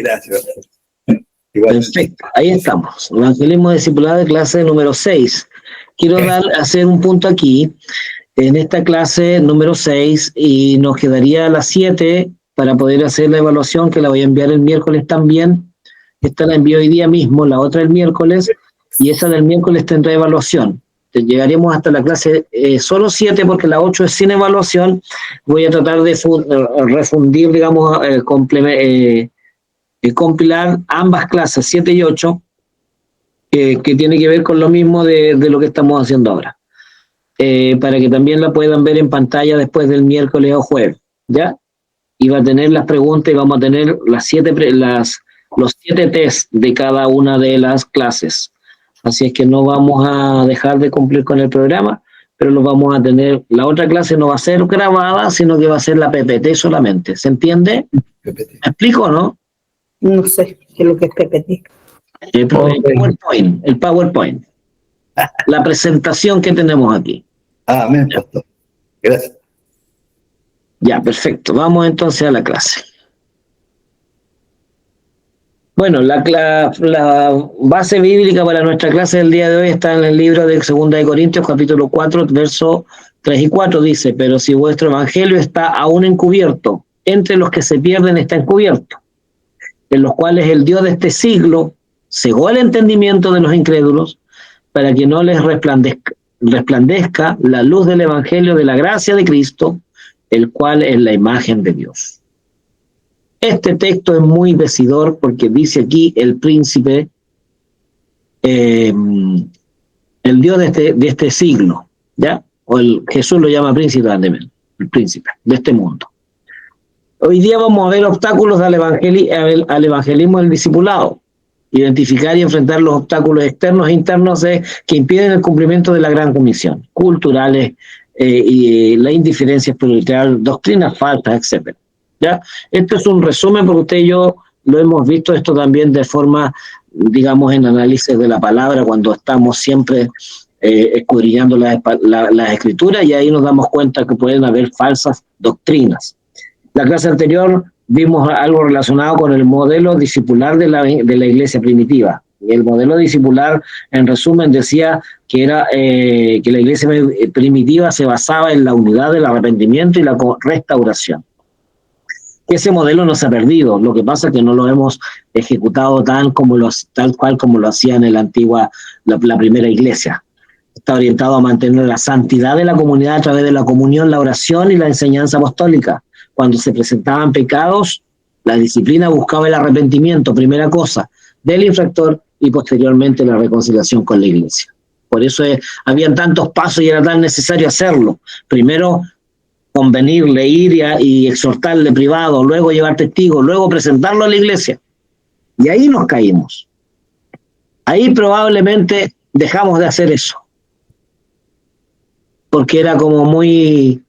Gracias. Igual. Perfecto, ahí estamos. Evangelismo discipulado de clase número 6. Quiero hacer un punto aquí, en esta clase número 6, y nos quedaría a las 7 para poder hacer la evaluación, que la voy a enviar el miércoles también. Esta la envío hoy día mismo, la otra el miércoles, y esa del miércoles tendrá evaluación. Llegaremos hasta la clase solo 7, porque la 8 es sin evaluación. Voy a tratar de refundir, digamos, compilar ambas clases, 7 y 8, que tiene que ver con lo mismo de lo que estamos haciendo ahora, para que también la puedan ver en pantalla después del miércoles o jueves, ¿ya? Y va a tener las preguntas y vamos a tener los 7 test de cada una de las clases. Así es que no vamos a dejar de cumplir con el programa, pero lo vamos a tener. La otra clase no va a ser grabada, sino que va a ser la PPT solamente. ¿Se entiende? PPT. ¿Me explico o no? No sé qué es lo que es PPT. El PowerPoint. La presentación que tenemos aquí. Amén, pastor. Gracias. Ya, perfecto. Vamos entonces a la clase. Bueno, la base bíblica para nuestra clase del día de hoy está en el libro de 2 de Corintios, capítulo 4, versos 3 y 4. Dice: pero si vuestro evangelio está aún encubierto, entre los que se pierden está encubierto, en los cuales el Dios de este siglo cegó el entendimiento de los incrédulos, para que no les resplandezca la luz del evangelio de la gracia de Cristo, el cual es la imagen de Dios. Este texto es muy decidor porque dice aquí el príncipe, el Dios de este siglo, ¿ya? Jesús lo llama príncipe también, el príncipe de este mundo. Hoy día vamos a ver obstáculos al evangelismo del discipulado, identificar y enfrentar los obstáculos externos e internos que impiden el cumplimiento de la gran comisión, culturales, y la indiferencia espiritual, doctrinas falsas, etc. ¿Ya? Esto es un resumen porque usted y yo lo hemos visto esto también de forma, digamos, en análisis de la palabra, cuando estamos siempre escudriñando las escrituras, y ahí nos damos cuenta que pueden haber falsas doctrinas. La clase anterior vimos algo relacionado con el modelo discipular de la iglesia primitiva. Y el modelo discipular, en resumen, decía que que la iglesia primitiva se basaba en la unidad del arrepentimiento y la restauración. Ese modelo no se ha perdido, lo que pasa es que no lo hemos ejecutado tal cual como lo hacía en la primera iglesia. Está orientado a mantener la santidad de la comunidad a través de la comunión, la oración y la enseñanza apostólica. Cuando se presentaban pecados, la disciplina buscaba el arrepentimiento, primera cosa, del infractor, y posteriormente la reconciliación con la iglesia. Por eso habían tantos pasos y era tan necesario hacerlo. Primero, convenirle, ir y exhortarle privado, luego llevar testigos, luego presentarlo a la iglesia. Y ahí nos caímos. Ahí probablemente dejamos de hacer eso. Porque era muy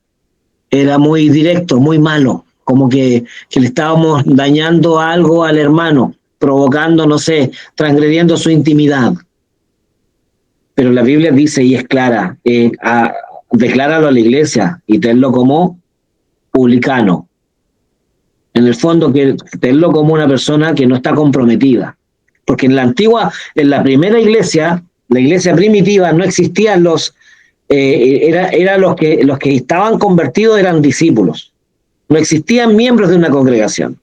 directo, muy malo. Como que le estábamos dañando algo al hermano, provocando, no sé, transgrediendo su intimidad. Pero la Biblia dice, y es clara, decláralo a la iglesia y tenlo como publicano. En el fondo, que tenlo como una persona que no está comprometida. Porque en la primera iglesia, la iglesia primitiva, no existían los que estaban convertidos eran discípulos. No existían miembros de una congregación.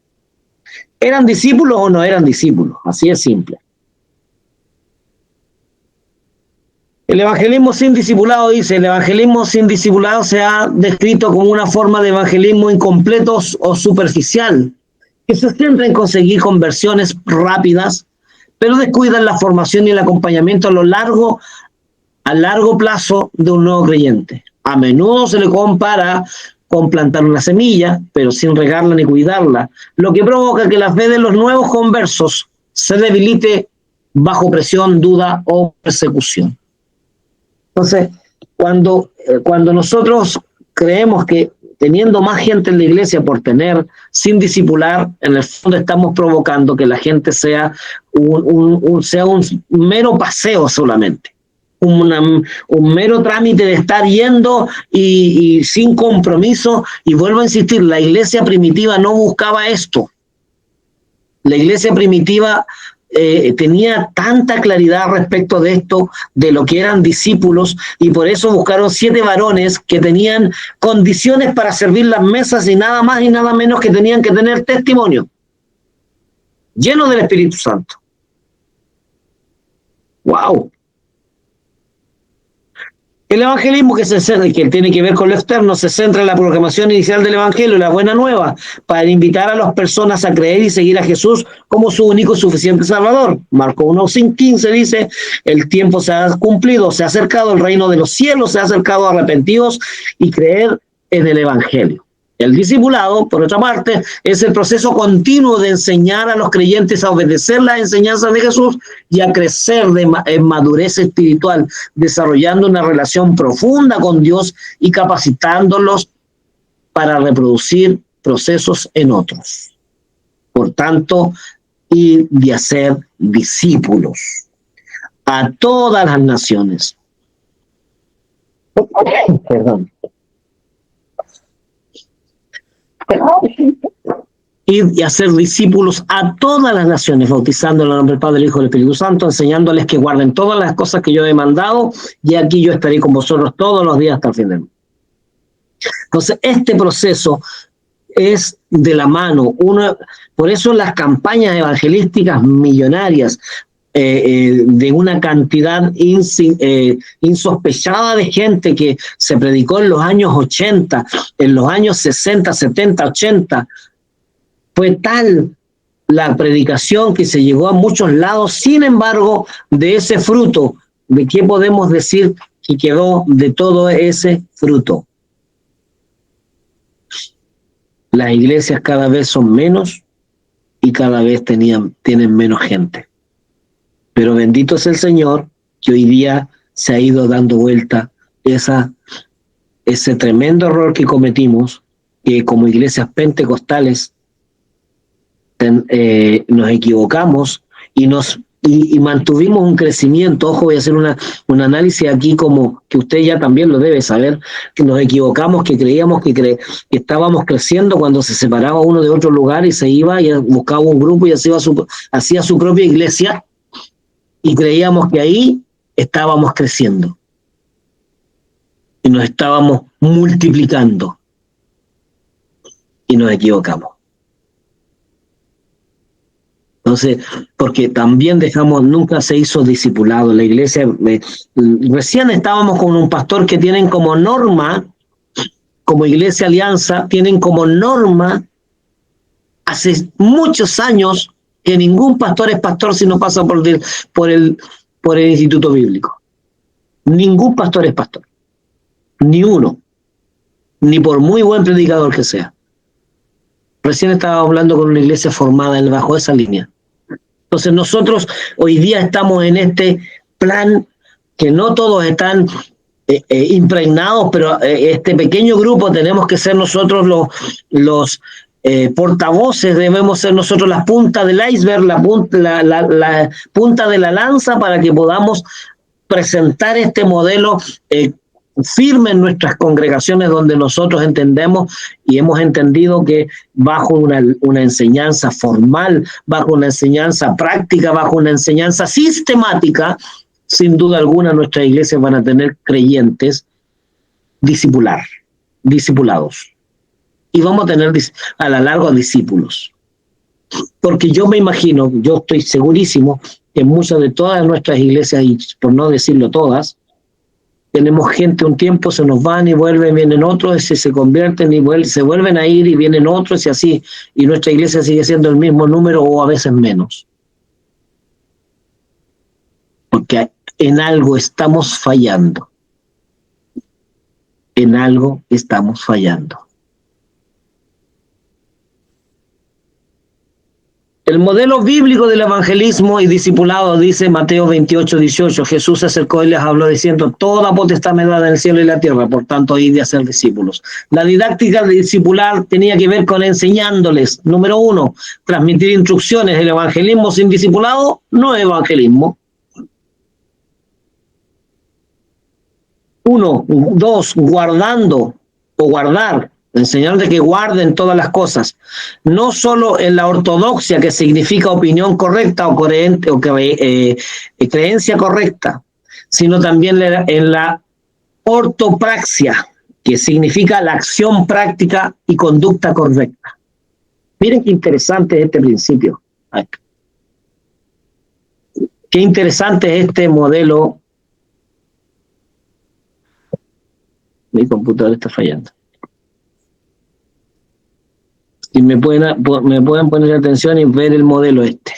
¿Eran discípulos o no eran discípulos? Así es simple. El evangelismo sin discipulado, dice, el evangelismo sin discipulado se ha descrito como una forma de evangelismo incompleto o superficial, que se centra en conseguir conversiones rápidas, pero descuidan la formación y el acompañamiento a largo plazo de un nuevo creyente. A menudo se le compara con plantar una semilla, pero sin regarla ni cuidarla, lo que provoca que la fe de los nuevos conversos se debilite bajo presión, duda o persecución. Entonces, cuando nosotros creemos que teniendo más gente en la iglesia por tener sin discipular, en el fondo estamos provocando que la gente sea un mero paseo solamente. Un mero trámite de estar yendo y sin compromiso. Y vuelvo a insistir, la iglesia primitiva no buscaba esto. La iglesia primitiva tenía tanta claridad respecto de esto, de lo que eran discípulos, y por eso buscaron 7 varones que tenían condiciones para servir las mesas y nada más y nada menos que tenían que tener testimonio, lleno del Espíritu Santo. ¡Wow! El evangelismo que tiene que ver con lo externo se centra en la proclamación inicial del evangelio, la buena nueva, para invitar a las personas a creer y seguir a Jesús como su único y suficiente Salvador. Marcos 1:15 dice, el tiempo se ha cumplido, se ha acercado, el reino de los cielos se ha acercado, arrepentidos y creer en el evangelio. El discipulado, por otra parte, es el proceso continuo de enseñar a los creyentes a obedecer las enseñanzas de Jesús y a crecer en madurez espiritual, desarrollando una relación profunda con Dios y capacitándolos para reproducir procesos en otros. Por tanto, y de hacer discípulos a todas las naciones. Perdón. Y hacer discípulos a todas las naciones, bautizando en el nombre del Padre, del Hijo y del Espíritu Santo, enseñándoles que guarden todas las cosas que yo he mandado, y aquí yo estaré con vosotros todos los días hasta el fin del mundo. Entonces, este proceso es de la mano. Por eso las campañas evangelísticas millonarias, de una cantidad insospechada de gente que se predicó en los años 80, en los años 60, 70, 80, fue tal la predicación que se llegó a muchos lados. Sin embargo, de ese fruto, ¿de qué podemos decir que quedó de todo ese fruto? Las iglesias cada vez son menos y cada vez tienen menos gente. Pero bendito es el Señor, que hoy día se ha ido dando vuelta ese tremendo error que cometimos, que como iglesias pentecostales nos equivocamos y mantuvimos un crecimiento. Ojo, voy a hacer un análisis aquí como que usted ya también lo debe saber, que nos equivocamos, que creíamos que estábamos creciendo cuando se separaba uno de otro lugar y se iba y buscaba un grupo y hacía su propia iglesia, y creíamos que ahí estábamos creciendo y nos estábamos multiplicando, y nos equivocamos. Entonces, porque también nunca se hizo discipulado. La iglesia, recién estábamos con un pastor que tienen como norma, como Iglesia Alianza, tienen como norma hace muchos años que ningún pastor es pastor si no pasa por el instituto bíblico. Ningún pastor es pastor. Ni uno. Ni por muy buen predicador que sea. Recién estaba hablando con una iglesia formada bajo esa línea. Entonces nosotros hoy día estamos en este plan que no todos están impregnados, pero este pequeño grupo tenemos que ser nosotros los portavoces, debemos ser nosotros la punta del iceberg, la punta de la lanza, para que podamos presentar este modelo firme en nuestras congregaciones, donde nosotros entendemos y hemos entendido que bajo una enseñanza formal, bajo una enseñanza práctica, bajo una enseñanza sistemática, sin duda alguna nuestras iglesias van a tener creyentes discipulados. Y vamos a tener a la larga discípulos. Porque yo me imagino, yo estoy segurísimo que muchas de todas nuestras iglesias, y por no decirlo todas, tenemos gente un tiempo, se nos van y vuelven, vienen otros, y se convierten y se vuelven a ir y vienen otros, y así. Y nuestra iglesia sigue siendo el mismo número o a veces menos. Porque en algo estamos fallando. En algo estamos fallando. El modelo bíblico del evangelismo y discipulado dice Mateo 28:18. Jesús se acercó y les habló diciendo: toda potestad me da en el cielo y la tierra, por tanto, id de hacer discípulos. La didáctica de discipular tenía que ver con enseñándoles. Número 1, transmitir instrucciones. El evangelismo sin discipulado no es evangelismo. 1, 2, guardar enseñándoles que guarden todas las cosas, no solo en la ortodoxia, que significa opinión correcta o coherente o creencia correcta, sino también en la ortopraxia, que significa la acción práctica y conducta correcta. Miren qué interesante es este principio. Qué interesante es este modelo. Mi computador está fallando. Si me pueden poner atención y ver el modelo este.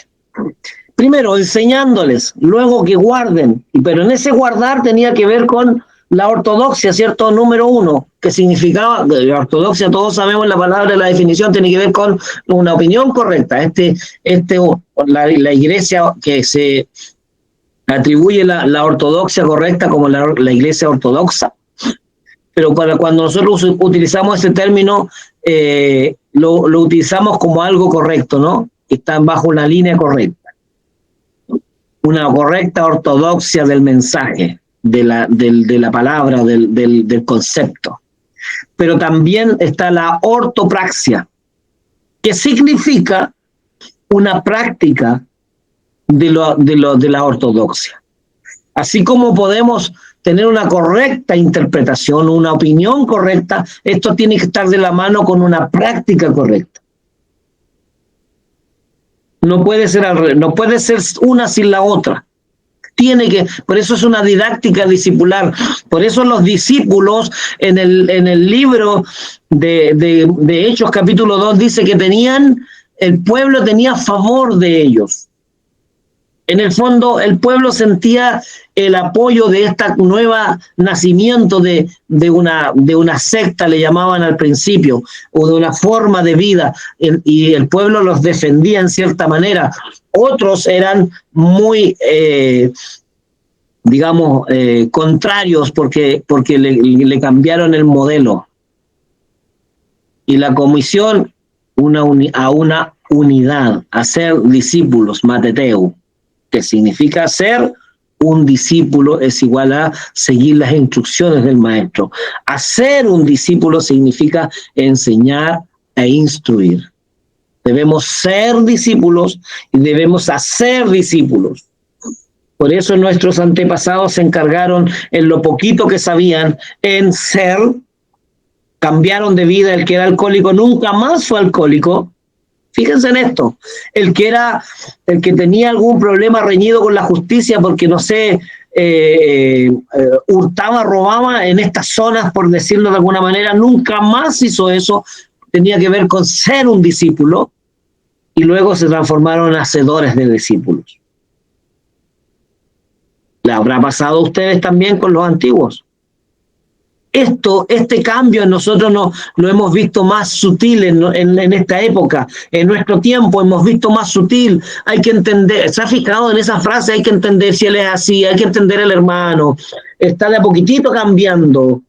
Primero, enseñándoles, luego que guarden, pero en ese guardar tenía que ver con la ortodoxia, ¿cierto? Número 1, que significaba, la ortodoxia, todos sabemos la palabra, la definición, tiene que ver con una opinión correcta. La iglesia que se atribuye la ortodoxia correcta como la iglesia ortodoxa, pero cuando nosotros utilizamos ese término, lo utilizamos como algo correcto, ¿no? Que está bajo una línea correcta. Una correcta ortodoxia del mensaje, de la palabra, del concepto. Pero también está la ortopraxia, que significa una práctica de la ortodoxia. Así como podemos tener una correcta interpretación, una opinión correcta, esto tiene que estar de la mano con una práctica correcta. No puede ser una sin la otra. Por eso es una didáctica discipular. Por eso los discípulos en el libro de Hechos capítulo 2 dice que el pueblo tenía favor de ellos. En el fondo, el pueblo sentía el apoyo de esta nueva nacimiento de una secta, le llamaban al principio, o de una forma de vida, y el pueblo los defendía en cierta manera. Otros eran muy, contrarios porque le cambiaron el modelo. Y la comisión a una unidad, a ser discípulos, mateteu, que significa ser un discípulo es igual a seguir las instrucciones del maestro. Hacer un discípulo significa enseñar e instruir. Debemos ser discípulos y debemos hacer discípulos. Por eso nuestros antepasados se encargaron en lo poquito que sabían en ser, cambiaron de vida. El que era alcohólico nunca más fue alcohólico. Fíjense en esto, el que tenía algún problema reñido con la justicia porque, no sé, hurtaba, robaba en estas zonas, por decirlo de alguna manera, nunca más hizo eso. Tenía que ver con ser un discípulo y luego se transformaron en hacedores de discípulos. ¿Le habrá pasado a ustedes también con los antiguos? Este cambio en nosotros lo hemos visto más sutil en esta época. En nuestro tiempo hemos visto más sutil. Hay que entender, ¿se ha fijado en esa frase? Hay que entender si él es así, hay que entender el hermano. Está de a poquitito cambiando.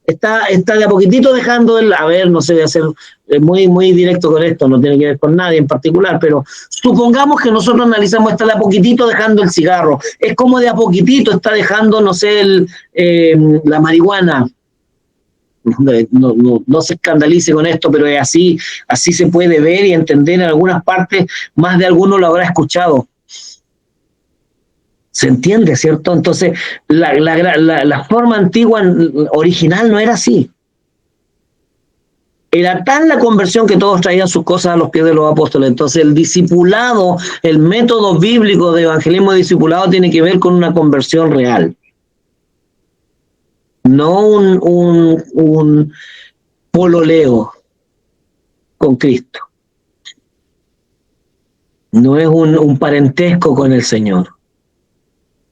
Está de a poquitito dejando no sé, de hacer muy, muy directo con esto, no tiene que ver con nadie en particular, pero supongamos que nosotros analizamos, está de a poquitito dejando el cigarro. Es como de a poquitito está dejando, no sé, la marihuana. No se escandalice con esto, pero es así se puede ver y entender en algunas partes, más de alguno lo habrá escuchado. ¿Se entiende, cierto? Entonces, la forma antigua, original, no era así. Era tan la conversión que todos traían sus cosas a los pies de los apóstoles. Entonces, el discipulado, el método bíblico de evangelismo discipulado tiene que ver con una conversión real. No un pololeo con Cristo. No es un parentesco con el Señor.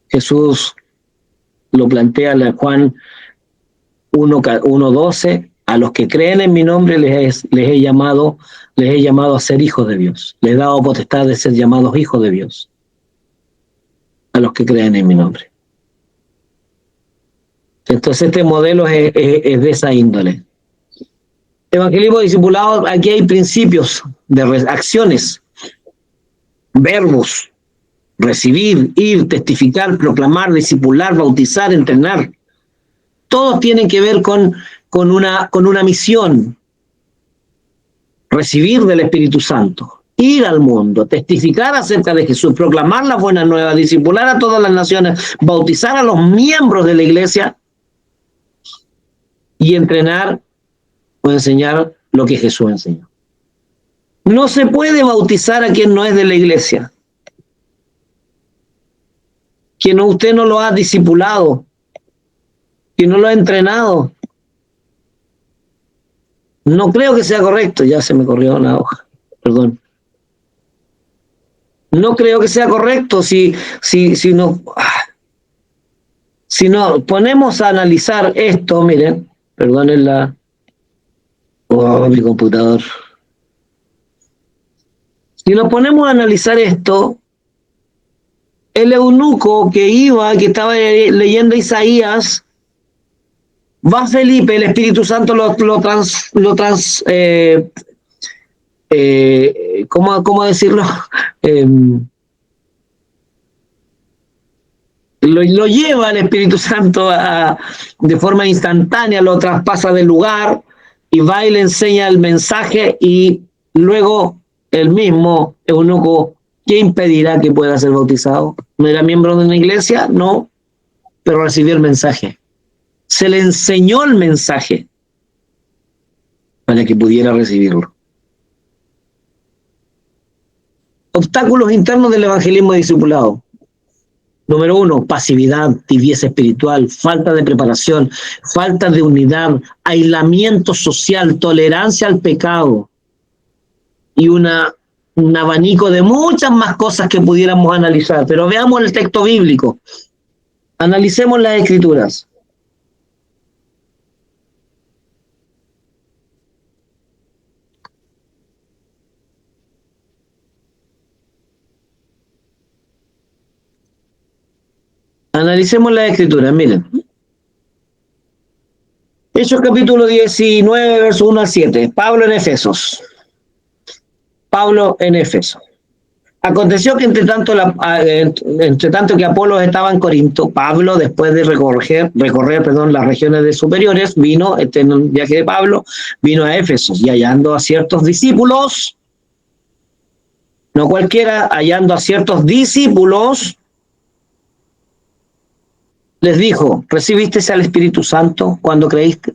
Jesús lo plantea en Juan 1:12, a los que creen en mi nombre les he llamado a ser hijos de Dios. Les he dado potestad de ser llamados hijos de Dios. A los que creen en mi nombre. Entonces este modelo es de esa índole. Evangelismo discipulado, aquí hay principios de acciones, verbos, recibir, ir, testificar, proclamar, discipular, bautizar, entrenar. Todos tienen que ver con una misión. recibir del Espíritu Santo, ir al mundo, testificar acerca de Jesús, proclamar las buenas nuevas, discipular a todas las naciones, bautizar a los miembros de la iglesia y entrenar o enseñar lo que Jesús enseñó. No se puede bautizar a quien no es de la iglesia, que no, usted no lo ha discipulado, que no lo ha entrenado. No creo que sea correcto. Ya se me corrió una hoja, perdón. No creo que sea correcto si nos ponemos a analizar esto. Miren, perdonen mi computador. Si nos ponemos a analizar esto, el eunuco que estaba leyendo Isaías, va Felipe, el Espíritu Santo ¿cómo decirlo? Lo lleva el Espíritu Santo de forma instantánea, lo traspasa del lugar y va y le enseña el mensaje, y luego el mismo eunuco, ¿qué impedirá que pueda ser bautizado? ¿No era miembro de una iglesia? No, pero recibió el mensaje. Se le enseñó el mensaje para que pudiera recibirlo. Obstáculos internos del evangelismo discipulado. Número 1, pasividad, tibieza espiritual, falta de preparación, falta de unidad, aislamiento social, tolerancia al pecado y un abanico de muchas más cosas que pudiéramos analizar. Pero veamos el texto bíblico. Analicemos las Escrituras. Analicemos las Escrituras, miren. Hechos capítulo 19, verso 1 al 7. Pablo en Efesos. Aconteció que entre tanto que Apolos estaba en Corinto, Pablo, después de recorrer las regiones superiores, vino, en un viaje de Pablo, vino a Éfeso, y hallando a ciertos discípulos, no cualquiera, hallando a ciertos discípulos, les dijo: ¿recibisteis al Espíritu Santo cuando creíste?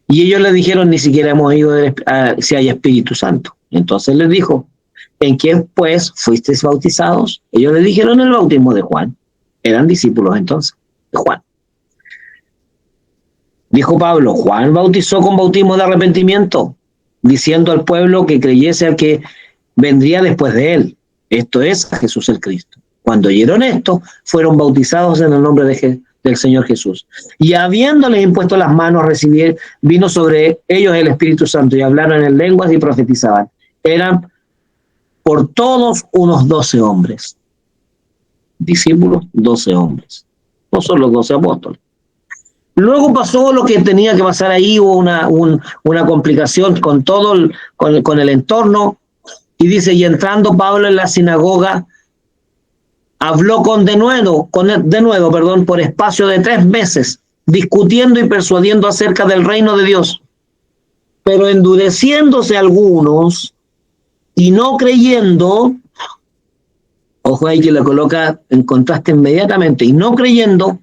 Y ellos le dijeron: ni siquiera hemos oído si hay Espíritu Santo. Entonces les dijo: ¿en quién pues fuisteis bautizados? Ellos le dijeron: el bautismo de Juan. Eran discípulos entonces de Juan. Dijo Pablo: Juan bautizó con bautismo de arrepentimiento, diciendo al pueblo que creyese al que vendría después de él, esto es, a Jesús el Cristo. Cuando oyeron esto, fueron bautizados en el nombre del Señor Jesús. Y habiéndoles impuesto las manos, vino sobre ellos el Espíritu Santo, y hablaron en lenguas y profetizaban. Eran por todos unos 12 hombres. Discípulos, 12 hombres. No son los 12 apóstoles. Luego pasó lo que tenía que pasar ahí, hubo una complicación con todo con el entorno, y dice: y entrando Pablo en la sinagoga, habló de nuevo, por espacio de 3 meses, discutiendo y persuadiendo acerca del reino de Dios. Pero endureciéndose algunos y no creyendo, ojo ahí que lo coloca en contraste inmediatamente, y no creyendo,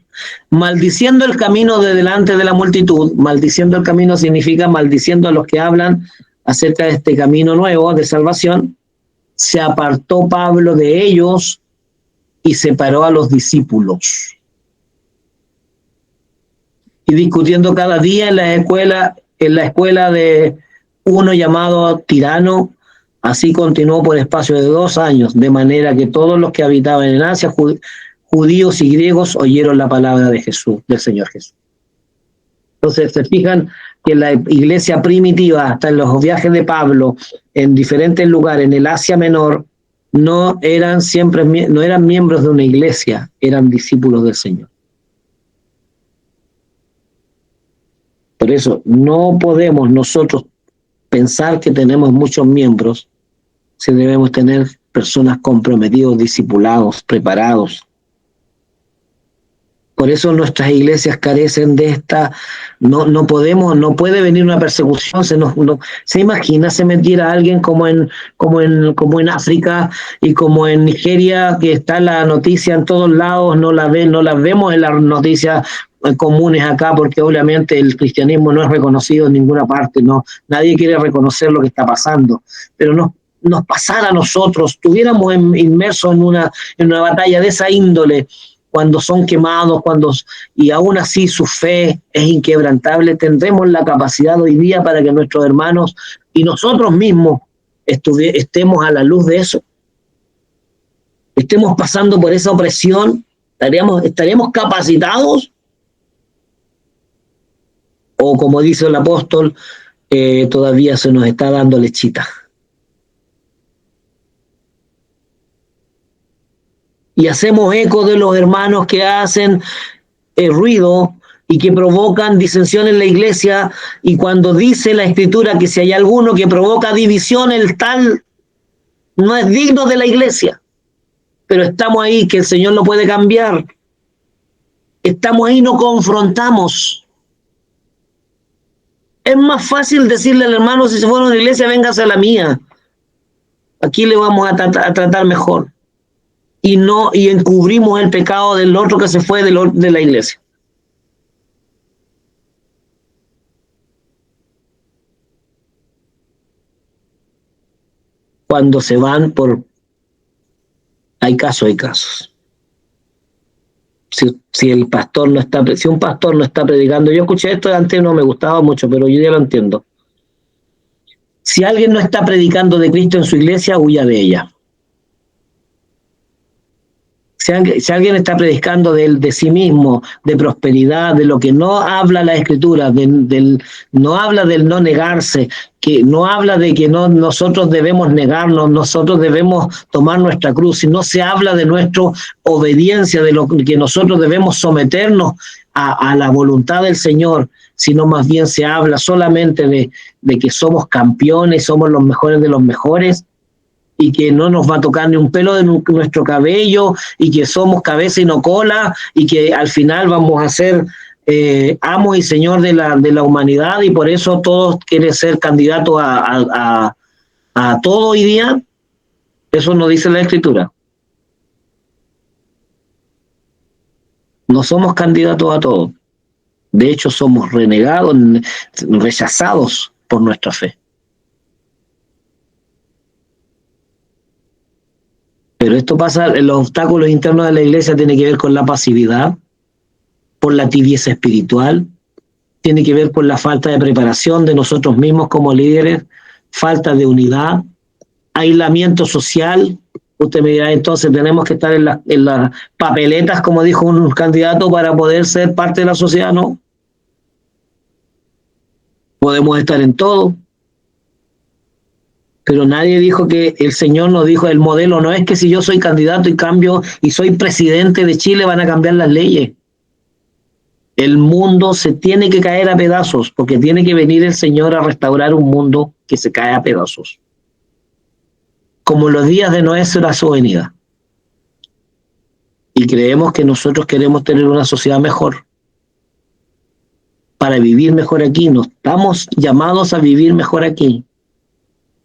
maldiciendo el camino de delante de la multitud. Maldiciendo el camino significa maldiciendo a los que hablan acerca de este camino nuevo de salvación. Se apartó Pablo de ellos y separó a los discípulos. Y discutiendo cada día en la escuela de uno llamado Tirano, así continuó por espacio de 2 años, de manera que todos los que habitaban en Asia, judíos y griegos, oyeron la palabra de Jesús, del Señor Jesús. Entonces, se fijan que en la iglesia primitiva, hasta en los viajes de Pablo, en diferentes lugares, en el Asia Menor, no eran miembros de una iglesia, eran discípulos del Señor. Por eso no podemos nosotros pensar que tenemos muchos miembros, si debemos tener personas comprometidos, discipulados, preparados. Por eso nuestras iglesias carecen de esta, no puede venir una persecución, se imagina se metiera alguien como en África y como en Nigeria, que está la noticia en todos lados, no las vemos en las noticias comunes acá, porque obviamente el cristianismo no es reconocido en ninguna parte, nadie quiere reconocer lo que está pasando, pero nos pasara a nosotros, estuviéramos inmersos en una batalla de esa índole, cuando son quemados, y aún así su fe es inquebrantable, tendremos la capacidad hoy día para que nuestros hermanos y nosotros mismos estemos a la luz de eso. Estemos pasando por esa opresión, ¿estaríamos capacitados? O como dice el apóstol, todavía se nos está dando lechita. Y hacemos eco de los hermanos que hacen ruido y que provocan disensión en la iglesia, y cuando dice la Escritura que si hay alguno que provoca división, el tal no es digno de la iglesia. Pero estamos ahí, que el Señor no puede cambiar. Estamos ahí, no confrontamos. Es más fácil decirle al hermano, si se fuera a una iglesia, véngase a la mía. Aquí le vamos a tratar mejor. Y encubrimos el pecado del otro que se fue de la iglesia. Cuando se van hay casos. Si un pastor no está predicando, yo escuché esto antes, no me gustaba mucho, pero yo ya lo entiendo. Si alguien no está predicando de Cristo en su iglesia, huya de ella. Si alguien está predicando de sí mismo, de prosperidad, de lo que no habla la Escritura, no habla del no negarse, que no habla de que nosotros debemos negarnos, nosotros debemos tomar nuestra cruz, si no se habla de nuestra obediencia, de lo que nosotros debemos someternos a la voluntad del Señor, sino más bien se habla solamente de que somos campeones, somos los mejores de los mejores, y que no nos va a tocar ni un pelo de nuestro cabello, y que somos cabeza y no cola, y que al final vamos a ser amos y señor de la humanidad, y por eso todos quieren ser candidatos a todo hoy día. Eso no dice la Escritura. No somos candidatos a todo. De hecho, somos renegados, rechazados por nuestra fe. Pero esto pasa, los obstáculos internos de la iglesia tienen que ver con la pasividad, por la tibieza espiritual, tiene que ver con la falta de preparación de nosotros mismos como líderes, falta de unidad, aislamiento social. Usted me dirá, entonces tenemos que estar en las papeletas, como dijo un candidato, para poder ser parte de la sociedad. No. Podemos estar en todo. Pero nadie dijo que el Señor nos dijo, el modelo no es que si yo soy candidato y cambio y soy presidente de Chile van a cambiar las leyes. El mundo se tiene que caer a pedazos, porque tiene que venir el Señor a restaurar un mundo que se cae a pedazos. Como los días de Noé será su venida. Y creemos que nosotros queremos tener una sociedad mejor. Para vivir mejor aquí, no estamos llamados a vivir mejor aquí.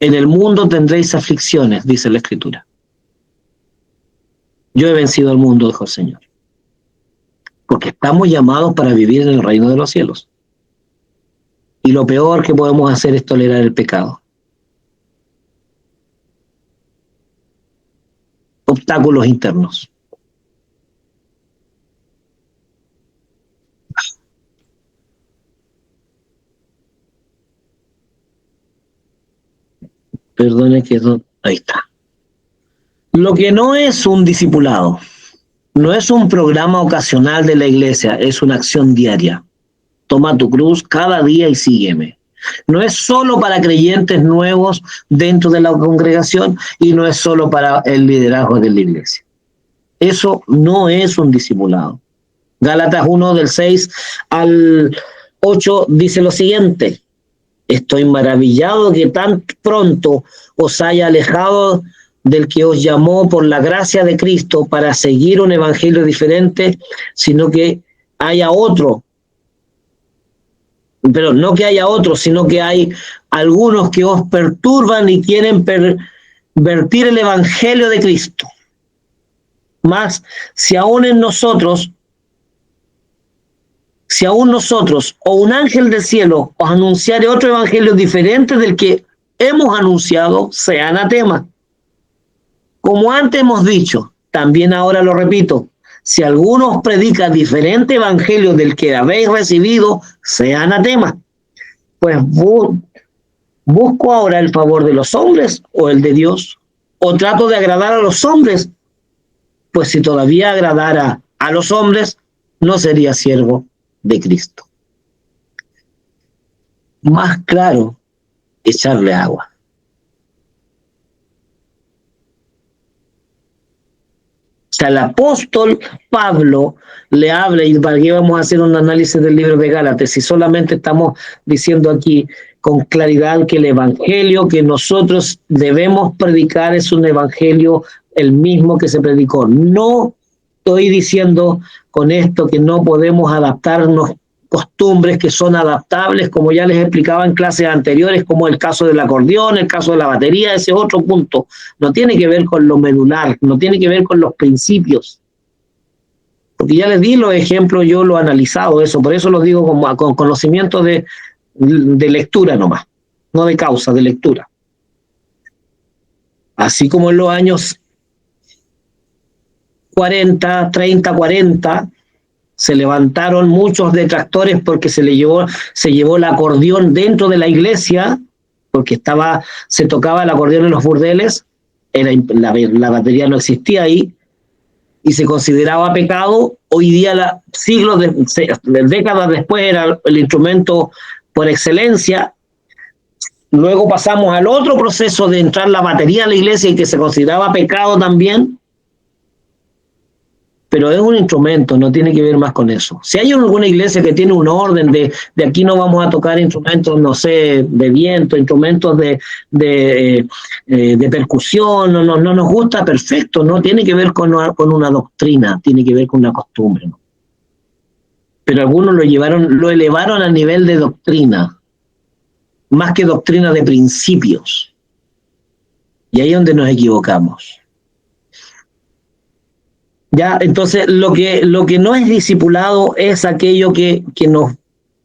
En el mundo tendréis aflicciones, dice la Escritura. Yo he vencido al mundo, dijo el Señor. Porque estamos llamados para vivir en el reino de los cielos. Y lo peor que podemos hacer es tolerar el pecado. Obstáculos internos. Perdone que no, ahí está. Lo que no es un discipulado, no es un programa ocasional de la iglesia, es una acción diaria. Toma tu cruz cada día y sígueme. No es solo para creyentes nuevos dentro de la congregación y no es solo para el liderazgo de la iglesia. Eso no es un discipulado. Gálatas 1 del 6 al 8 dice lo siguiente: estoy maravillado que tan pronto os haya alejado del que os llamó por la gracia de Cristo para seguir un evangelio diferente, sino que haya otro. Pero no que haya otro, sino que hay algunos que os perturban y quieren pervertir el evangelio de Cristo. Mas, si aún nosotros o un ángel del cielo os anunciare otro evangelio diferente del que hemos anunciado, sea anatema. Como antes hemos dicho, también ahora lo repito, si alguno os predica diferente evangelio del que habéis recibido, sea anatema. Pues busco ahora el favor de los hombres o el de Dios, o trato de agradar a los hombres, pues si todavía agradara a los hombres, no sería siervo de Cristo. Más claro, echarle agua. O sea, el apóstol Pablo le habla, y para qué vamos a hacer un análisis del libro de Gálatas, si solamente estamos diciendo aquí con claridad que el evangelio que nosotros debemos predicar es un evangelio el mismo que se predicó. No estoy diciendo con esto que no podemos adaptarnos costumbres que son adaptables, como ya les explicaba en clases anteriores, como el caso del acordeón, el caso de la batería, ese otro punto. No tiene que ver con lo medular, no tiene que ver con los principios. Porque ya les di los ejemplos, yo lo he analizado eso, por eso lo digo con conocimiento de lectura nomás, no de causa, de lectura. Así como en los años 40, 30, 40, se levantaron muchos detractores porque se llevó el acordeón dentro de la iglesia, porque se tocaba el acordeón en los burdeles, la batería no existía ahí, y se consideraba pecado. Hoy día, décadas después, era el instrumento por excelencia. Luego pasamos al otro proceso de entrar la batería a la iglesia y que se consideraba pecado también. Pero es un instrumento, no tiene que ver más con eso. Si hay alguna iglesia que tiene un orden de aquí no vamos a tocar instrumentos, no sé, de viento, instrumentos de percusión, no nos gusta, perfecto, no tiene que ver con una doctrina, tiene que ver con una costumbre, ¿no? Pero algunos lo elevaron a nivel de doctrina, más que doctrina de principios. Y ahí es donde nos equivocamos. Ya, entonces lo que no es discipulado es aquello que nos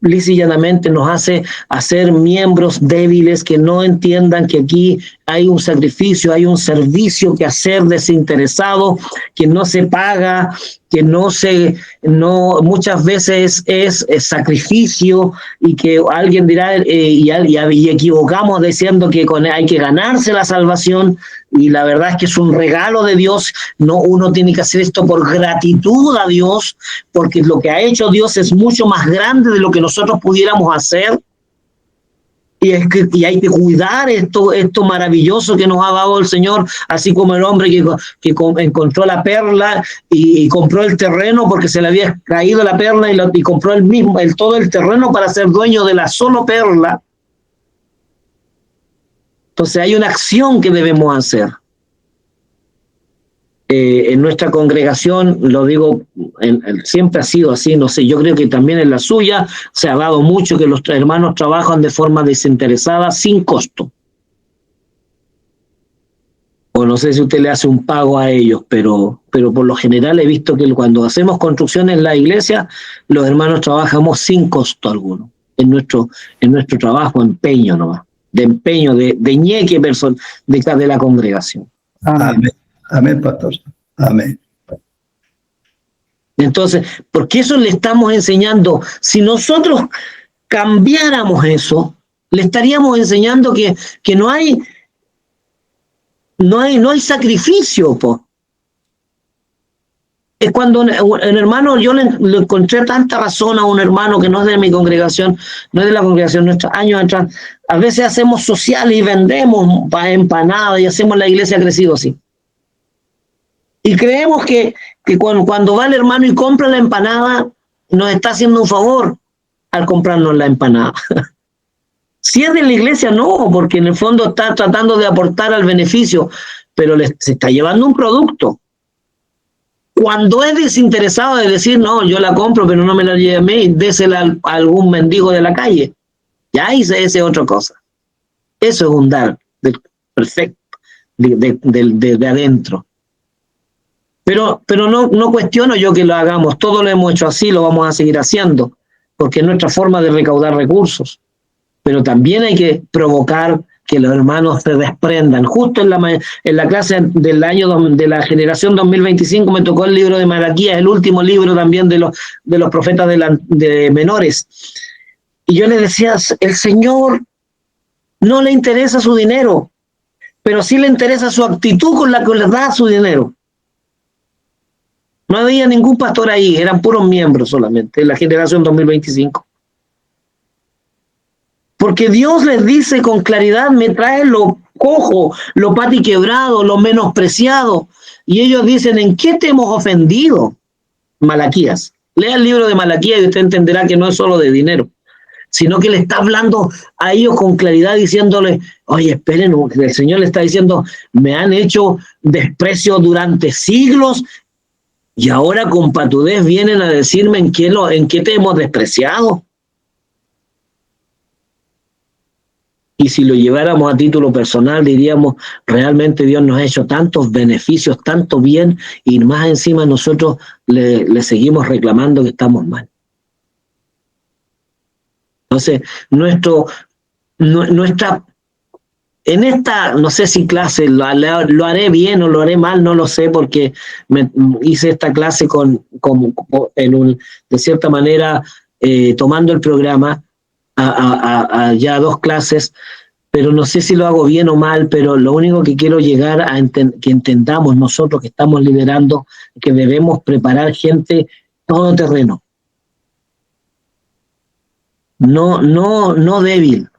lisa y llanamente nos hace hacer miembros débiles que no entiendan que aquí hay un sacrificio, hay un servicio que hacer desinteresado, que no se paga, que muchas veces es sacrificio, y que alguien dirá y equivocamos diciendo que hay que ganarse la salvación, y la verdad es que es un regalo de Dios. No, uno tiene que hacer esto por gratitud a Dios, porque lo que ha hecho Dios es mucho más grande de lo que nosotros pudiéramos hacer. Y hay que cuidar esto maravilloso que nos ha dado el Señor, así como el hombre que encontró la perla y compró el terreno porque se le había caído la perla y compró todo el terreno para ser dueño de la solo perla. Entonces hay una acción que debemos hacer. En nuestra congregación, lo digo, siempre ha sido así, no sé, yo creo que también en la suya se ha dado mucho que los hermanos trabajan de forma desinteresada, sin costo. O no sé si usted le hace un pago a ellos, pero por lo general he visto que cuando hacemos construcción en la iglesia, los hermanos trabajamos sin costo alguno, en nuestro trabajo, empeño nomás, de empeño, de ñeque de la congregación. Amén. Amén, pastor. Amén. Entonces, porque eso le estamos enseñando. Si nosotros cambiáramos eso, le estaríamos enseñando que no hay sacrificio, po. Es cuando un hermano, yo le encontré tanta razón a un hermano que no es de mi congregación, no es de la congregación nuestra, años atrás. A veces hacemos sociales y vendemos empanadas y hacemos la iglesia crecido así. Y creemos que cuando va el hermano y compra la empanada, nos está haciendo un favor al comprarnos la empanada. Si es de la iglesia, no, porque en el fondo está tratando de aportar al beneficio. pero se está llevando un producto. Cuando es desinteresado de decir, no, yo la compro, pero no me la lleve a mí, désela a algún mendigo de la calle. Ya hice esa otra cosa. Eso es un dar perfecto, de adentro. Pero no cuestiono yo que lo hagamos, todo lo hemos hecho así, lo vamos a seguir haciendo, porque es nuestra forma de recaudar recursos. Pero también hay que provocar que los hermanos se desprendan. Justo en la clase del año de la generación 2025 me tocó el libro de Malaquías, el último libro también de los profetas de menores. Y yo les decía, el Señor no le interesa su dinero, pero sí le interesa su actitud con la que les da su dinero. No había ningún pastor ahí, eran puros miembros solamente, de la generación 2025. Porque Dios les dice con claridad, me trae lo cojo, lo patiquebrado, lo menospreciado. Y ellos dicen, ¿en qué te hemos ofendido? Malaquías. Lea el libro de Malaquías y usted entenderá que no es solo de dinero, sino que le está hablando a ellos con claridad diciéndole, oye, esperen, el Señor le está diciendo, me han hecho desprecio durante siglos y ahora con patudez vienen a decirme en qué te hemos despreciado. Y si lo lleváramos a título personal, diríamos, realmente Dios nos ha hecho tantos beneficios, tanto bien, y más encima nosotros le seguimos reclamando que estamos mal. Entonces, en esta, no sé si clase, lo haré bien o lo haré mal, no lo sé, porque hice esta clase de cierta manera, tomando el programa, a ya 2 clases, pero no sé si lo hago bien o mal, pero lo único que quiero llegar a que entendamos nosotros que estamos liderando, que debemos preparar gente todoterreno. No débil.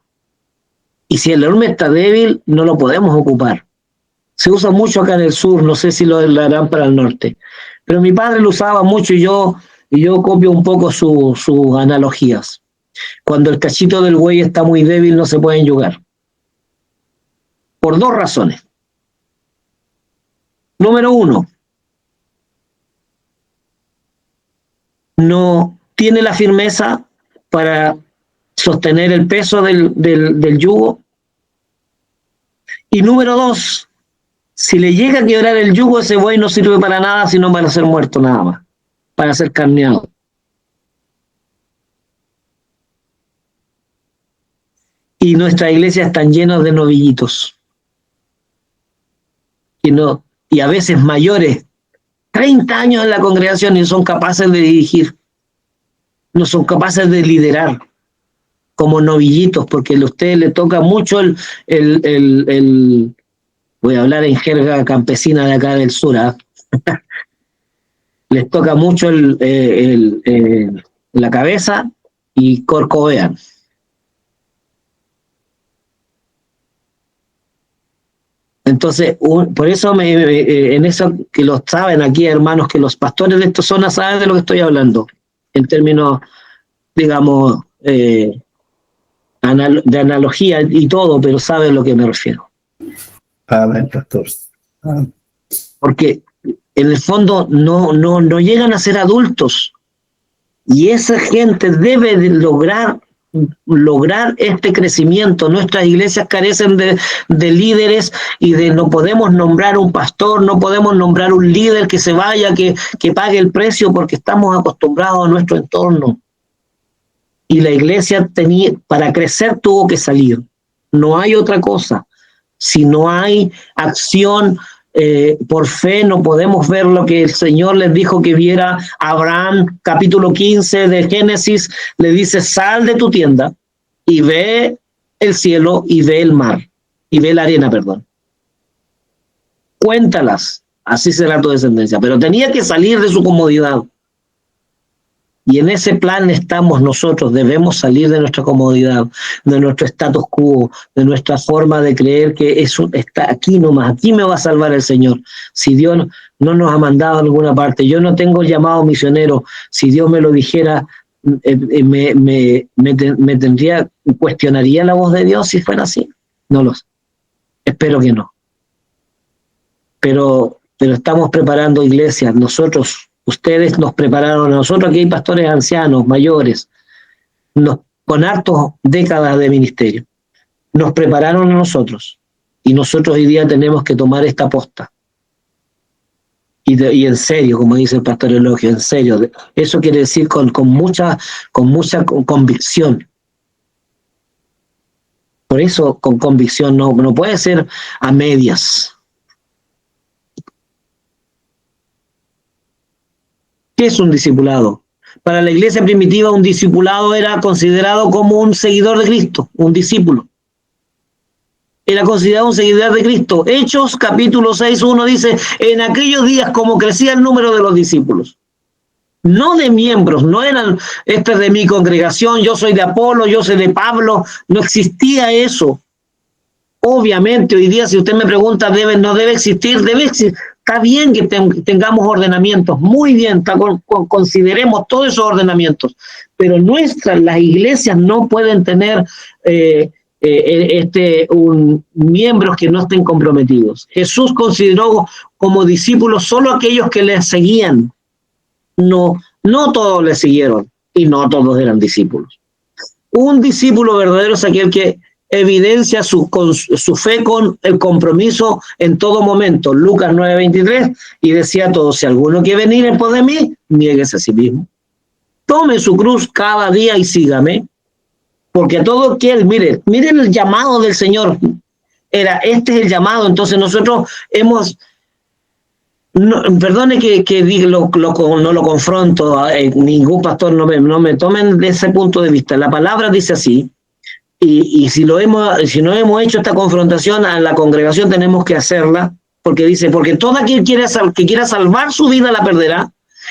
Y si el hombre está débil, no lo podemos ocupar. Se usa mucho acá en el sur, no sé si lo harán para el norte. Pero mi padre lo usaba mucho y yo copio un poco sus analogías. Cuando el cachito del buey está muy débil, no se puede enyugar. Por 2 razones. Número 1, no tiene la firmeza para sostener el peso del yugo. Y número 2, si le llega a quebrar el yugo, ese buey no sirve para nada, sino para ser muerto nada más, para ser carneado. Y nuestras iglesias están llenas de novillitos. Y a veces mayores, 30 años en la congregación y no son capaces de dirigir, no son capaces de liderar como novillitos, porque a ustedes le toca mucho voy a hablar en jerga campesina de acá del sur, les toca mucho la cabeza y corcovean. Entonces, por eso en eso que lo saben aquí, hermanos, que los pastores de esta zona saben de lo que estoy hablando, en términos, digamos, de analogía y todo, pero saben a lo que me refiero. Amén, pastor. Amén. Porque en el fondo no llegan a ser adultos, y esa gente debe de lograr este crecimiento. Nuestras iglesias carecen de líderes y no podemos nombrar un pastor, no podemos nombrar un líder que se vaya, que pague el precio, porque estamos acostumbrados a nuestro entorno. Y la iglesia para crecer tuvo que salir. No hay otra cosa. Si no hay acción por fe, no podemos ver lo que el Señor les dijo que viera a Abraham, capítulo 15 de Génesis, le dice, sal de tu tienda y ve el cielo y ve el mar, y ve la arena, perdón. Cuéntalas, así será tu descendencia. Pero tenía que salir de su comodidad. Y en ese plan estamos nosotros, debemos salir de nuestra comodidad, de nuestro status quo, de nuestra forma de creer que eso está aquí nomás, aquí me va a salvar el Señor. Si Dios no nos ha mandado a alguna parte, yo no tengo llamado misionero, si Dios me lo dijera, cuestionaría la voz de Dios si fuera así. No lo sé, espero que no. pero estamos preparando iglesias. Nosotros, ustedes nos prepararon a nosotros, aquí hay pastores ancianos, mayores, con hartas décadas de ministerio. Nos prepararon a nosotros, y nosotros hoy día tenemos que tomar esta posta. Y en serio, como dice el pastor Elogio, en serio. Eso quiere decir con mucha convicción. Por eso, con convicción, no puede ser a medias. ¿Qué es un discipulado? Para la iglesia primitiva, un discipulado era considerado como un seguidor de Cristo, un discípulo. Era considerado un seguidor de Cristo. Hechos, capítulo 6:1 dice, en aquellos días como crecía el número de los discípulos. No de miembros, no eran, este es de mi congregación, yo soy de Apolo, yo soy de Pablo, no existía eso. Obviamente, hoy día, si usted me pregunta, no debe existir, debe existir. Está bien que tengamos ordenamientos, muy bien, consideremos todos esos ordenamientos, pero las iglesias no pueden tener miembros que no estén comprometidos. Jesús consideró como discípulos solo aquellos que le seguían. No todos le siguieron y no todos eran discípulos. Un discípulo verdadero es aquel que evidencia su fe con el compromiso en todo momento. Lucas 9:23, y decía a todos, si alguno quiere venir en pos de mí, niéguese a sí mismo. Tome su cruz cada día y sígame. Porque todo aquel, miren el llamado del Señor. Este es el llamado. Entonces nosotros perdone que diga, no lo confronto, ningún pastor, no me tomen de ese punto de vista. La palabra dice así, y si no hemos hecho esta confrontación a la congregación, tenemos que hacerla, porque dice, porque todo aquel que quiera salvar su vida la perderá,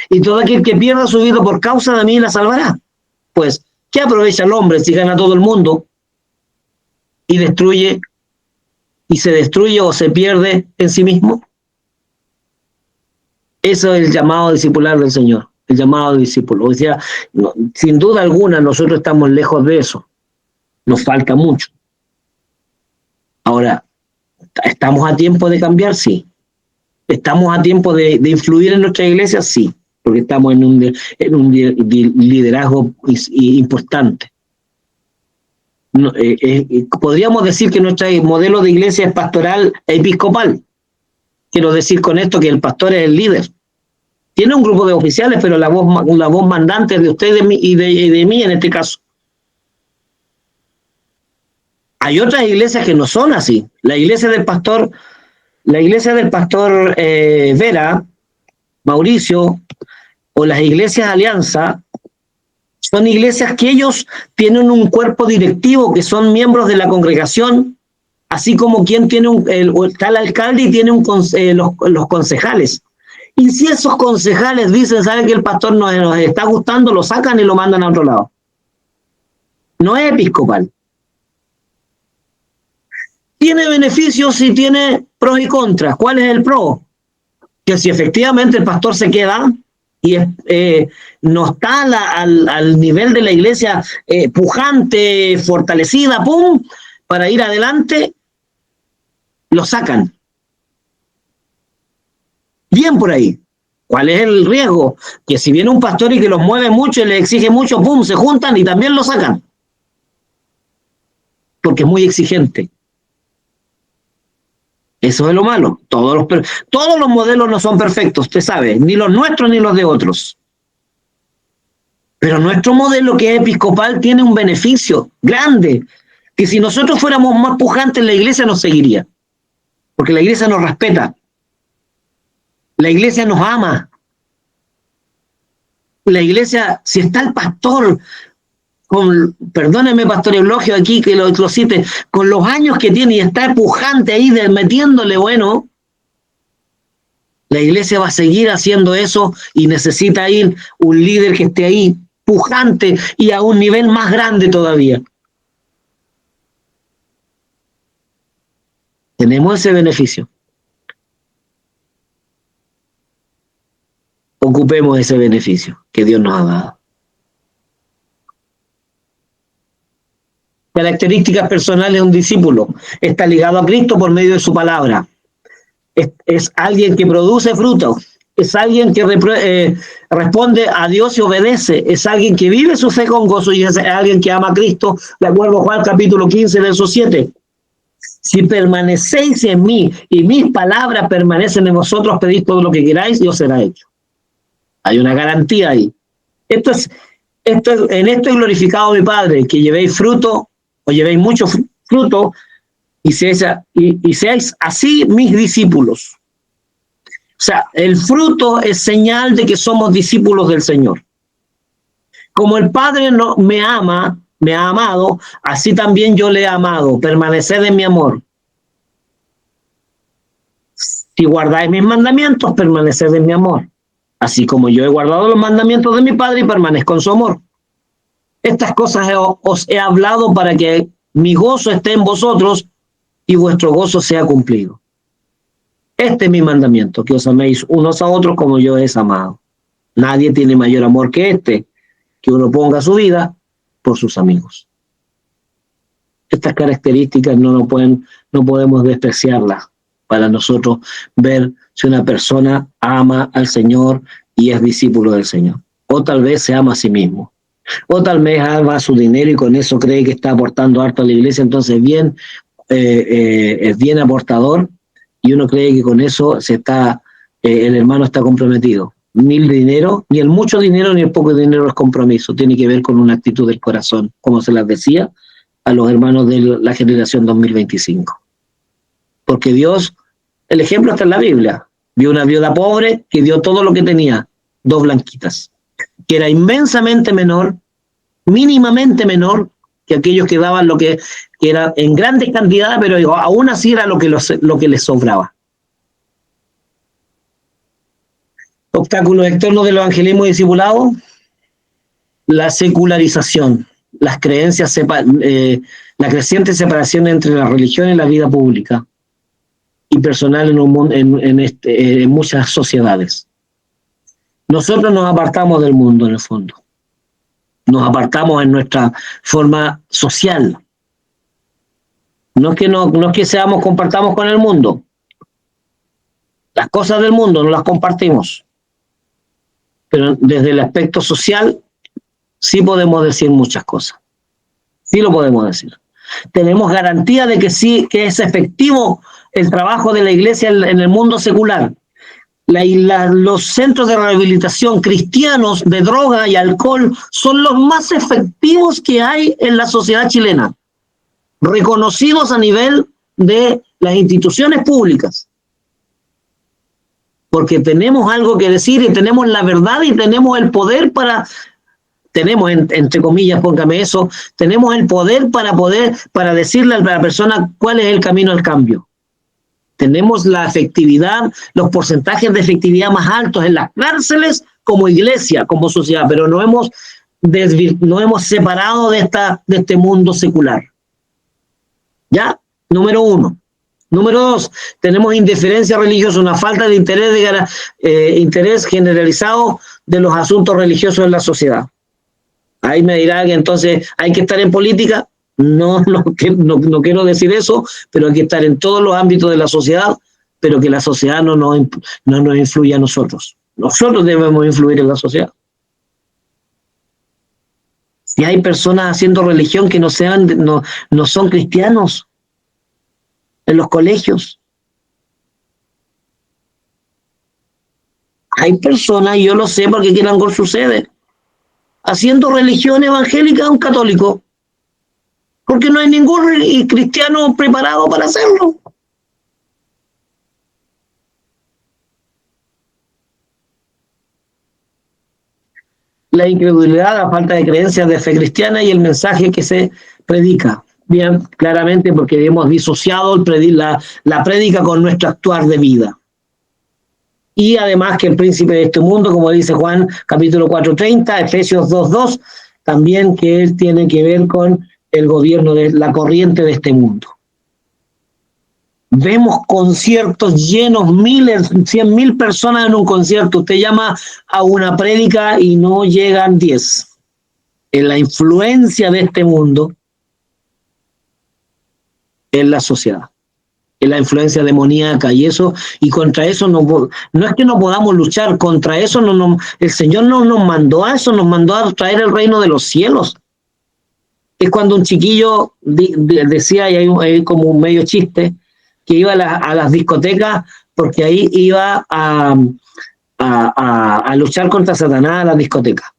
y todo aquel que pierda su vida por causa de mí la salvará. Pues, ¿qué aprovecha el hombre si gana todo el mundo y se destruye o se pierde en sí mismo? Eso es el llamado discipular del Señor, el llamado de discípulo. O sea, sin duda alguna nosotros estamos lejos de eso. Nos falta mucho. Ahora, ¿estamos a tiempo de cambiar? Sí. ¿Estamos a tiempo de influir en nuestra iglesia? Sí, porque estamos en un liderazgo importante. Podríamos decir que nuestro modelo de iglesia es pastoral e episcopal. Quiero decir con esto que el pastor es el líder. Tiene un grupo de oficiales, pero la voz mandante es de usted y de mí en este caso. Hay otras iglesias que no son así. La iglesia del pastor Vera, Mauricio, o las iglesias Alianza, son iglesias que ellos tienen un cuerpo directivo, que son miembros de la congregación, así como quien tiene está el alcalde y tiene los concejales. Y si esos concejales dicen, ¿saben que el pastor nos está gustando? Lo sacan y lo mandan a otro lado. No es episcopal. Tiene beneficios y tiene pros y contras. ¿Cuál es el pro? Que si efectivamente el pastor se queda y no está al nivel de la iglesia pujante, fortalecida, ¡pum!, para ir adelante, lo sacan. Bien por ahí. ¿Cuál es el riesgo? Que si viene un pastor y que los mueve mucho y le exige mucho, ¡pum!, se juntan y también lo sacan. Porque es muy exigente. Eso es lo malo. Todos los modelos no son perfectos, usted sabe, ni los nuestros ni los de otros. Pero nuestro modelo, que es episcopal, tiene un beneficio grande, que si nosotros fuéramos más pujantes, la iglesia nos seguiría. Porque la iglesia nos respeta. La iglesia nos ama. La iglesia, si está el pastor, perdóneme, pastor Eulogio, aquí que lo cite, con los años que tiene y está pujante ahí, metiéndole bueno, la iglesia va a seguir haciendo eso y necesita ir un líder que esté ahí pujante y a un nivel más grande todavía. Tenemos ese beneficio. Ocupemos ese beneficio que Dios nos ha dado. Características personales de un discípulo. Está ligado a Cristo por medio de su palabra. es alguien que produce fruto, es alguien que responde a Dios y obedece, es alguien que vive su fe con gozo y es alguien que ama a Cristo, de acuerdo a Juan capítulo 15, verso 7. Si permanecéis en mí y mis palabras permanecen en vosotros, pedid todo lo que queráis y os será hecho. Hay una garantía ahí. En esto es glorificado mi Padre, que llevéis fruto, o llevéis mucho fruto, y seáis así mis discípulos. O sea, el fruto es señal de que somos discípulos del Señor. Como el Padre me ama, me ha amado, así también yo le he amado. Permaneced en mi amor. Si guardáis mis mandamientos, permaneced en mi amor. Así como yo he guardado los mandamientos de mi Padre y permanezco en su amor. Estas cosas os he hablado para que mi gozo esté en vosotros y vuestro gozo sea cumplido. Este es mi mandamiento, que os améis unos a otros como yo os he amado. Nadie tiene mayor amor que este, que uno ponga su vida por sus amigos. Estas características no podemos despreciarlas para nosotros ver si una persona ama al Señor y es discípulo del Señor. O tal vez se ama a sí mismo. O tal vez ama su dinero y con eso cree que está aportando harto a la iglesia, entonces es bien aportador y uno cree que con eso el hermano está comprometido. Ni el dinero, ni el mucho dinero, ni el poco dinero es compromiso. Tiene que ver con una actitud del corazón, como se las decía a los hermanos de la generación 2025. Porque Dios, el ejemplo está en la Biblia. Vio una viuda pobre que dio todo lo que tenía, 2 blanquitas, que era inmensamente menor, mínimamente menor que aquellos que daban lo que era en grandes cantidades, pero aún así era lo que les sobraba. Obstáculos externos del evangelismo y discipulado: la secularización, las creencias, la creciente separación entre la religión y la vida pública y personal en muchas sociedades. Nosotros nos apartamos del mundo, en el fondo. Nos apartamos en nuestra forma social. No es que compartamos con el mundo. Las cosas del mundo no las compartimos. Pero desde el aspecto social sí podemos decir muchas cosas. Sí lo podemos decir. Tenemos garantía de que sí, que es efectivo el trabajo de la iglesia en el mundo secular. Los centros de rehabilitación cristianos de droga y alcohol son los más efectivos que hay en la sociedad chilena, reconocidos a nivel de las instituciones públicas. Porque tenemos algo que decir y tenemos la verdad y tenemos el poder tenemos, entre comillas, póngame eso, tenemos el poder para decirle a la persona cuál es el camino al cambio. Tenemos la efectividad, los porcentajes de efectividad más altos en las cárceles como iglesia, como sociedad, pero no hemos separado de este mundo secular. ¿Ya? Número 1. Número 2, tenemos indiferencia religiosa, una falta de interés generalizado de los asuntos religiosos en la sociedad. Ahí me dirá que entonces hay que estar en política. No quiero decir eso, pero hay que estar en todos los ámbitos de la sociedad, pero que la sociedad no nos influya a nosotros. Nosotros debemos influir en la sociedad. Si hay personas haciendo religión que no son cristianos en los colegios, hay personas, y yo lo sé porque aquí en Angol sucede, haciendo religión evangélica a un católico, porque no hay ningún cristiano preparado para hacerlo. La incredulidad, la falta de creencias de fe cristiana y el mensaje que se predica. Bien, claramente porque hemos disociado la prédica con nuestro actuar de vida. Y además que el príncipe de este mundo, como dice Juan capítulo 4:30, Efesios 2:2, también que él tiene que ver con el gobierno de la corriente de este mundo. Vemos conciertos llenos, 100.000 personas en un concierto. Usted llama a una prédica y no llegan 10. En la influencia de este mundo en la sociedad. la influencia demoníaca y eso, y contra eso no es que no podamos luchar, contra eso el Señor no nos mandó a eso, nos mandó a traer el reino de los cielos. Es cuando un chiquillo decía, y hay como un medio chiste, que iba a las discotecas porque ahí iba a luchar contra Satanás a las discotecas.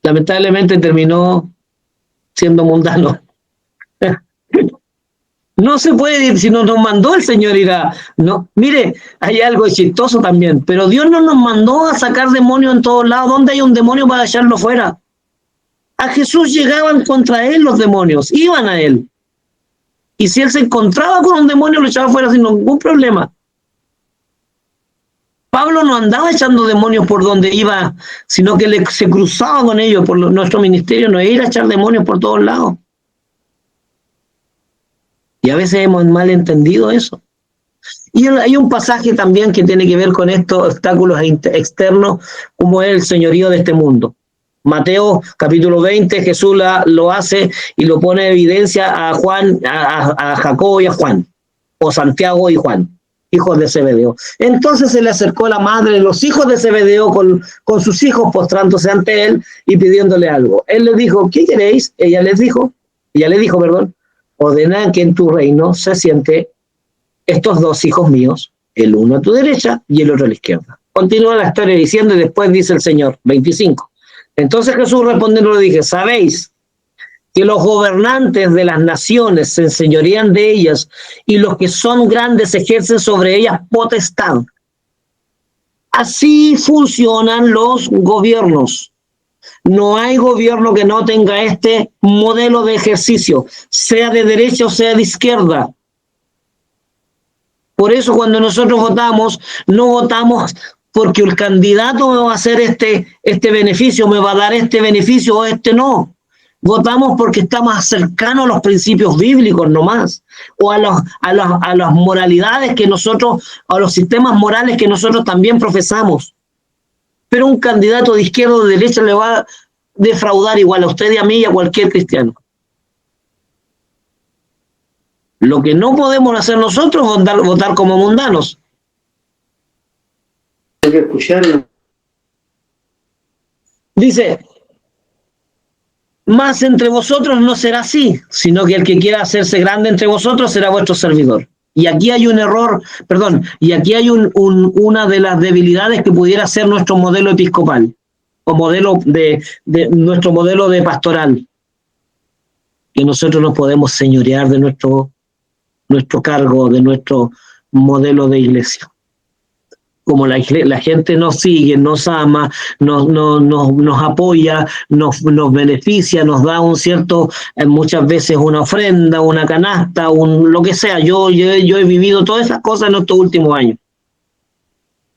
Lamentablemente terminó siendo mundano. No se puede ir, si no nos mandó el Señor ir a... No, mire, hay algo chistoso también, pero Dios no nos mandó a sacar demonios en todos lados. ¿Dónde hay un demonio para echarlo fuera? A Jesús llegaban contra él los demonios, iban a él. Y si él se encontraba con un demonio, lo echaba fuera sin ningún problema. Pablo no andaba echando demonios por donde iba, sino que se cruzaba con ellos. Nuestro ministerio no es ir a echar demonios por todos lados. Y a veces hemos mal entendido eso. Y hay un pasaje también que tiene que ver con estos obstáculos externos, como es el señorío de este mundo. Mateo capítulo 20, Jesús lo hace y lo pone en evidencia a Juan, a Jacobo y a Juan, o Santiago y Juan, hijos de Zebedeo. Entonces se le acercó la madre de los hijos de Zebedeo con sus hijos, postrándose ante él y pidiéndole algo. Él le dijo, ¿qué queréis? Ella le dijo, ordena que en tu reino se siente estos dos hijos míos, el uno a tu derecha y el otro a la izquierda. Continúa la historia diciendo, y después dice el Señor, 25. Entonces Jesús respondiendo le dije, ¿sabéis que los gobernantes de las naciones se enseñorean de ellas y los que son grandes ejercen sobre ellas potestad? Así funcionan los gobiernos. No hay gobierno que no tenga este modelo de ejercicio, sea de derecha o sea de izquierda. Por eso cuando nosotros votamos, no votamos porque el candidato me va a hacer este beneficio, me va a dar este beneficio o este no. Votamos porque está más cercano a los principios bíblicos nomás, o a las moralidades que nosotros, a los sistemas morales que nosotros también profesamos. Pero un candidato de izquierda o de derecha le va a defraudar igual a usted y a mí y a cualquier cristiano. Lo que no podemos hacer nosotros es votar como mundanos. Hay que escucharlo. Dice, más entre vosotros no será así, sino que el que quiera hacerse grande entre vosotros será vuestro servidor. Y aquí hay un error, y aquí hay una de las debilidades que pudiera ser nuestro modelo episcopal, o modelo de nuestro modelo de pastoral, que nosotros nos podemos señorear de nuestro cargo, de nuestro modelo de iglesia. Como la gente nos sigue, nos ama, nos apoya, nos beneficia, nos da un cierto, muchas veces una ofrenda, una canasta, lo que sea. Yo he vivido todas esas cosas en estos últimos años.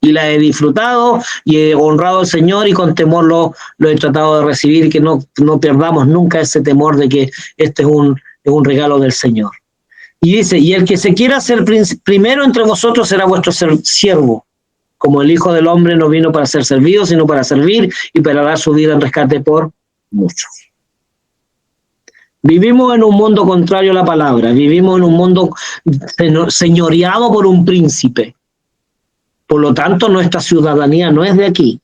Y las he disfrutado y he honrado al Señor y con temor lo he tratado de recibir, que no perdamos nunca ese temor de que este es un regalo del Señor. Y dice, y el que se quiera ser primero entre vosotros será vuestro siervo. Como el Hijo del Hombre no vino para ser servido, sino para servir y para dar su vida en rescate por muchos. Vivimos en un mundo contrario a la palabra, vivimos en un mundo señoreado por un príncipe. Por lo tanto, nuestra ciudadanía no es de aquí.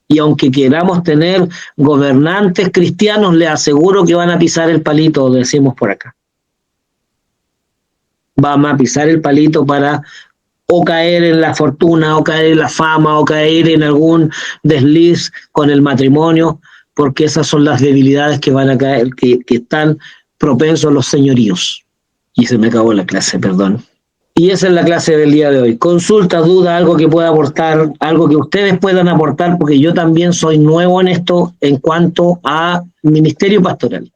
Y aunque queramos tener gobernantes cristianos, les aseguro que van a pisar el palito, decimos por acá. Van a pisar el palito para o caer en la fortuna, o caer en la fama, o caer en algún desliz con el matrimonio, porque esas son las debilidades que van a caer, que están propensos a los señoríos. Y se me acabó la clase, perdón. Y esa es la clase del día de hoy. Consulta, duda, algo que pueda aportar, algo que ustedes puedan aportar, porque yo también soy nuevo en esto en cuanto a ministerio pastoral.